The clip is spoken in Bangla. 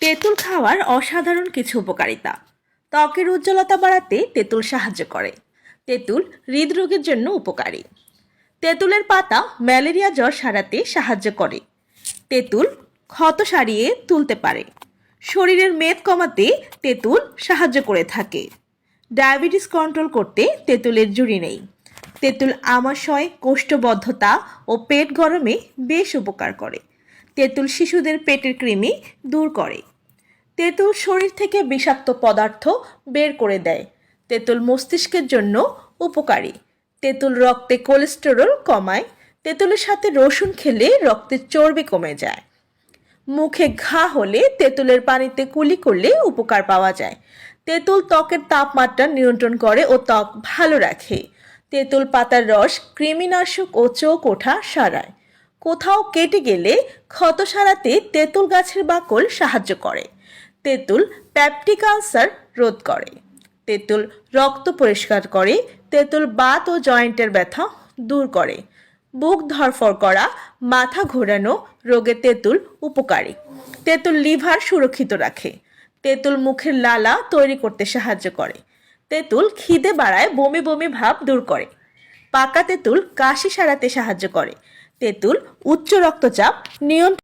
তেঁতুল খাওয়ার অসাধারণ কিছু উপকারিতা। ত্বকের উজ্জ্বলতা বাড়াতে তেঁতুল সাহায্য করে। তেঁতুল হৃদরোগের জন্য উপকারী। তেঁতুলের পাতা ম্যালেরিয়া জ্বর সারাতে সাহায্য করে। তেঁতুল ক্ষত সারিয়ে তুলতে পারে। শরীরের মেদ কমাতে তেঁতুল সাহায্য করে থাকে। ডায়াবেটিস কন্ট্রোল করতে তেঁতুলের জুড়ি নেই। তেঁতুল আমাশয়, কোষ্ঠবদ্ধতা ও পেট গরমে বেশ উপকার করে। তেঁতুল শিশুদের পেটের কৃমি দূর করে। তেঁতুল শরীর থেকে বিষাক্ত পদার্থ বের করে দেয়। তেঁতুল মস্তিষ্কের জন্য উপকারী। তেঁতুল রক্তে কোলেস্টেরল কমায়। তেঁতুলের সাথে রসুন খেলে রক্তের চর্বি কমে যায়। মুখে ঘা হলে তেঁতুলের পানিতে কুলি করলে উপকার পাওয়া যায়। তেঁতুল ত্বকের তাপমাত্রা নিয়ন্ত্রণ করে ও ত্বক ভালো রাখে। তেঁতুল পাতার রস কৃমিনাশক ও চোখ ওঠা সারায়। কোথাও কেটে গেলে ক্ষত সারাতে তেঁতুল গাছের বাকল সাহায্য করে। তেঁতুল পেপটিক আলসার রোধ করে। তেঁতুল রক্ত পরিষ্কার করে। তেঁতুল বাত ও জয়েন্টের ব্যথা দূর করে। বুক ধড়ফড় করা, মাথা ঘোরানো রোগে তেঁতুল উপকারী। তেঁতুল লিভার সুরক্ষিত রাখে। তেঁতুল মুখের লালা তৈরি করতে সাহায্য করে। তেঁতুল খিদে বাড়ায়, বমি বমি ভাব দূর করে। পাকা তেঁতুল কাশি সারাতে সাহায্য করে। তেঁতুল উচ্চ রক্তচাপ নিয়ন্ত্রণ